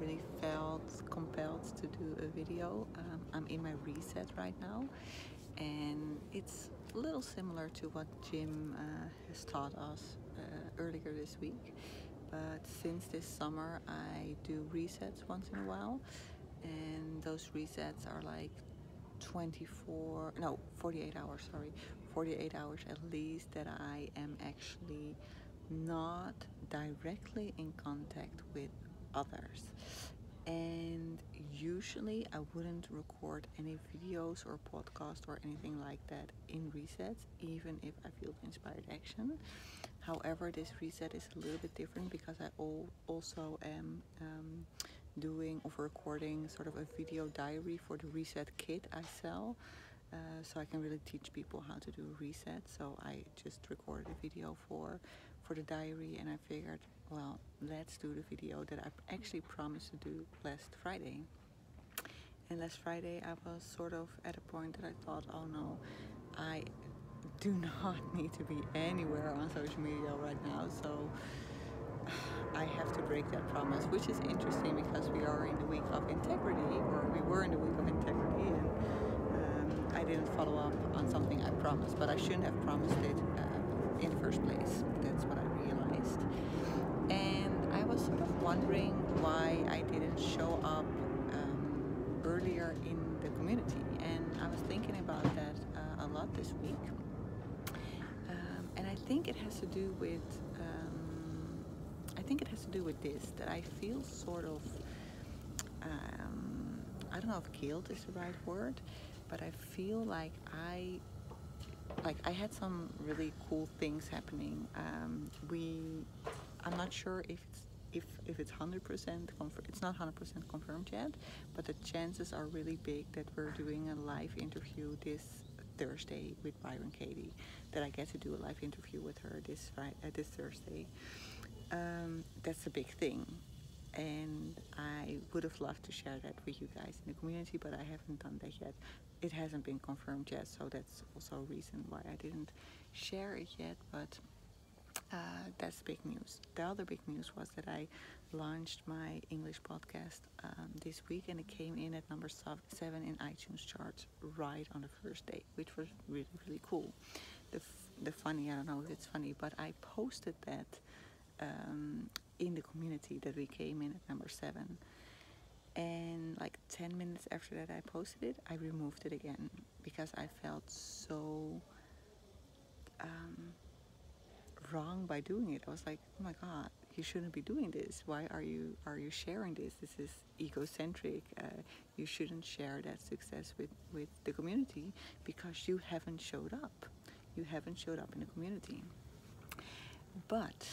really felt compelled to do a video. I'm in my reset right now, and it's a little similar to what Jim has taught us earlier this week. But since this summer, I do resets once in a while, and those resets are like 48 hours, 48 hours at least, that I am actually not directly in contact with others. And usually I wouldn't record any videos or podcast or anything like that in resets, even if I feel inspired action. However, this reset is a little bit different because I also am doing or recording sort of a video diary for the reset kit I sell. So I can really teach people how to do a reset. So I just recorded a video for the diary, and I figured, well, let's do the video that I actually promised to do last Friday. And last Friday I was sort of at a point that I thought, oh no, I do not need to be anywhere on social media right now, so I have to break that promise, which is interesting because we are in the week of integrity, or we were in the week of integrity, and I didn't follow up on something I promised, but I shouldn't have promised it in the first place. That's what I realized. And I was sort of wondering why I didn't show up earlier in the community, and I was thinking about that a lot this week. And I think it has to do with this, that I feel sort of I don't know if guilt is the right word, but I feel like I had some really cool things happening. I'm not sure if it's 100% it's not 100% confirmed yet, but the chances are really big that we're doing a live interview this Thursday with Byron Katie, that I get to do a live interview with her this Thursday. That's a big thing, and I would have loved to share that with you guys in the community, but I haven't done that yet. It hasn't been confirmed yet, so that's also a reason why I didn't share it yet, but that's big news. The other big news was that I launched my English podcast this week, and it came in at number 7 in iTunes charts right on the first day, which was really, really cool. The funny, I don't know if it's funny, but I posted that in the community that we came in at number 7. And like 10 minutes after that I posted it, I removed it again because I felt so wrong by doing it. I was like, oh my god, you shouldn't be doing this. Why are you sharing this? This is egocentric. You shouldn't share that success with the community because you haven't showed up. You haven't showed up in the community. But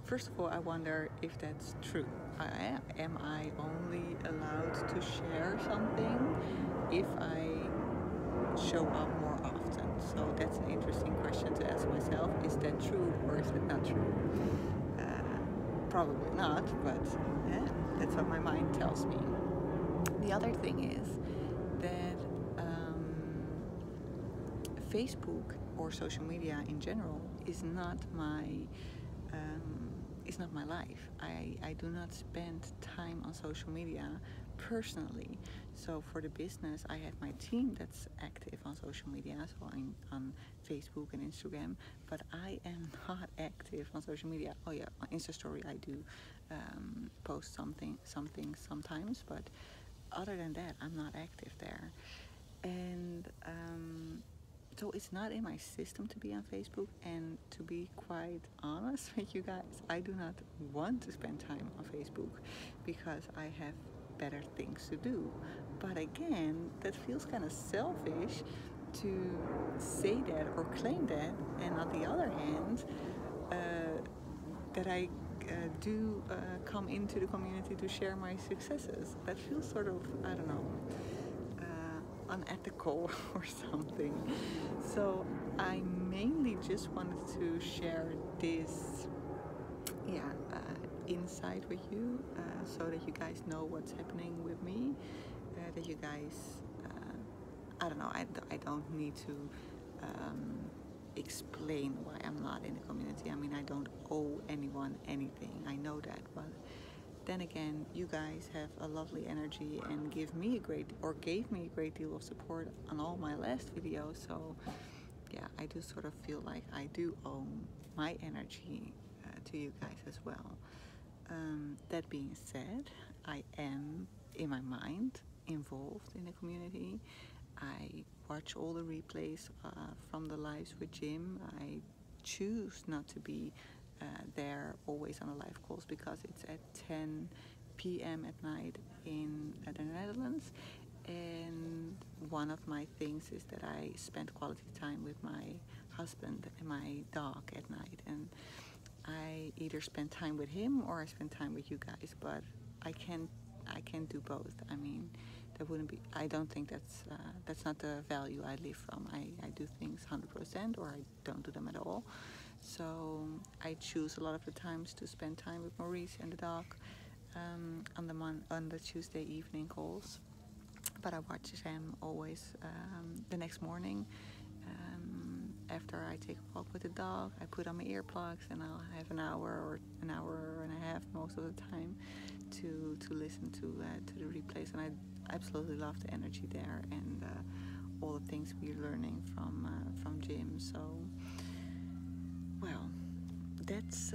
first of all, I wonder if that's true. Am I only allowed to share something if I show up more often? So that's an interesting question to ask myself. Is that true or is it not true? Probably not, but yeah, that's what my mind tells me. The other thing is that Facebook or social media in general is not my life. I do not spend time on social media personally. So for the business, I have my team that's active on social media, so I'm on Facebook and Instagram, but I am not active on social media. Oh yeah, on Insta story I do post something sometimes, but other than that, I'm not active there. And so it's not in my system to be on Facebook, and to be quite honest with you guys, I do not want to spend time on Facebook because I have better things to do. But again, that feels kind of selfish to say that or claim that, and on the other hand, that I do come into the community to share my successes. That feels sort of, I don't know, unethical or something. So I mainly just wanted to share this insight with you, so that you guys know what's happening with me, that you guys I don't know, I don't need to explain why I'm not in the community. I mean, I don't owe anyone anything, I know that, but then again, you guys have a lovely energy and gave me a great deal of support on all my last videos. So yeah, I do sort of feel like I do owe my energy to you guys as well. That being said, I am in my mind involved in the community. I watch all the replays from the lives with Jim. I choose not to be there always on the live calls because it's at 10 p.m. at night in the Netherlands, and one of my things is that I spend quality time with my husband and my dog at night, and I either spend time with him or I spend time with you guys, but I can't do both. I mean, that wouldn't be, I don't think that's not the value I live from. I do things 100% or I don't do them at all. So I choose a lot of the times to spend time with Maurice and the dog on the Tuesday evening calls. But I watch them always the next morning. After I take a walk with the dog, I put on my earplugs and I'll have an hour or an hour and a half most of the time to listen to the replays, and I absolutely love the energy there and all the things we're learning from Jim. So, well, that's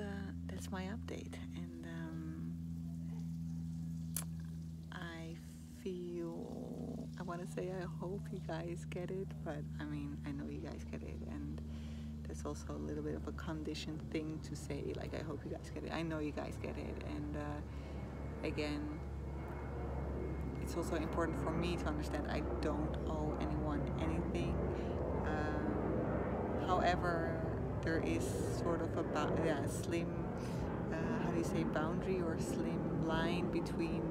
my update, and I want to say I hope you guys get it, but I mean, I know you guys get it, and that's also a little bit of a conditioned thing to say, like, I hope you guys get it. I know you guys get it, and again, it's also important for me to understand I don't owe anyone anything. However, there is sort of a slim, how do you say, boundary or slim line between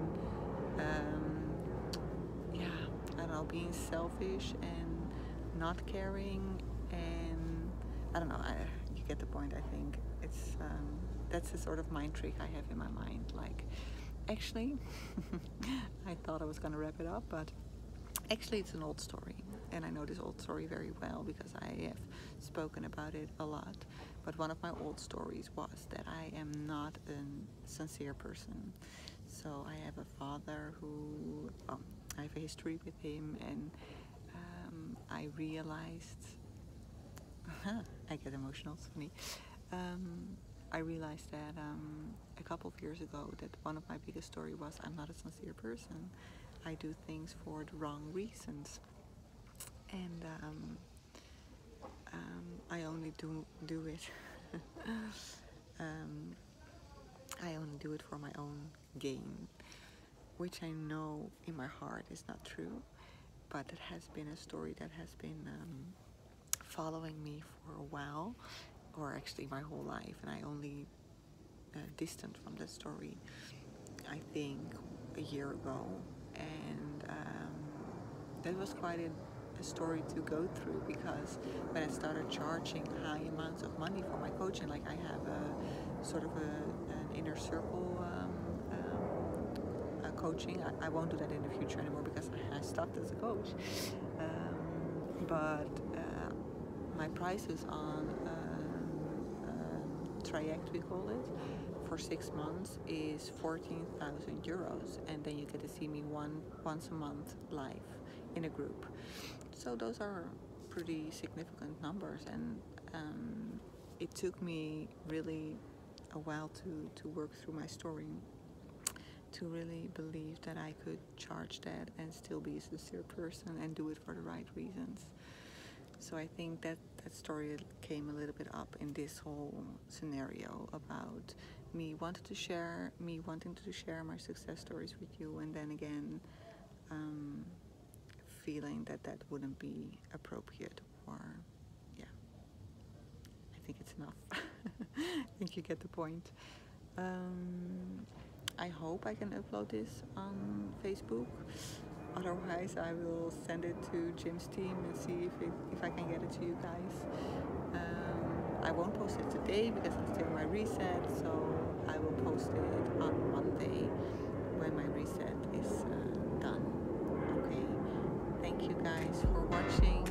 being selfish and not caring, and I don't know, you get the point. I think it's that's the sort of mind trick I have in my mind. Like, actually, I thought I was gonna wrap it up, but actually it's an old story, and I know this old story very well because I have spoken about it a lot. But one of my old stories was that I am not a sincere person. So I have a father who, I have a history with him, and I realized, I get emotional, it's funny. I realized that a couple of years ago that one of my biggest story was I'm not a sincere person. I do things for the wrong reasons, and I only do it. I only do it for my own gain, which I know in my heart is not true, but it has been a story that has been following me for a while, or actually my whole life, and I only distant from that story, I think, a year ago, and that was quite a story to go through, because when I started charging high amounts of money for my coaching, like I have a sort of an inner circle coaching. I won't do that in the future anymore because I stopped as a coach, but my prices on Traject, we call it, for 6 months is 14,000 euros, and then you get to see me once a month live in a group. So those are pretty significant numbers, and it took me really a while to work through my story, to really believe that I could charge that and still be a sincere person and do it for the right reasons. So I think that story came a little bit up in this whole scenario about me wanting to share my success stories with you, and then again feeling that wouldn't be appropriate, or yeah, I think it's enough. I think you get the point. I hope I can upload this on Facebook. Otherwise, I will send it to Jim's team and see if I can get it to you guys. I won't post it today because I'm still my reset, so I will post it on Monday when my reset is done. Okay. Thank you guys for watching.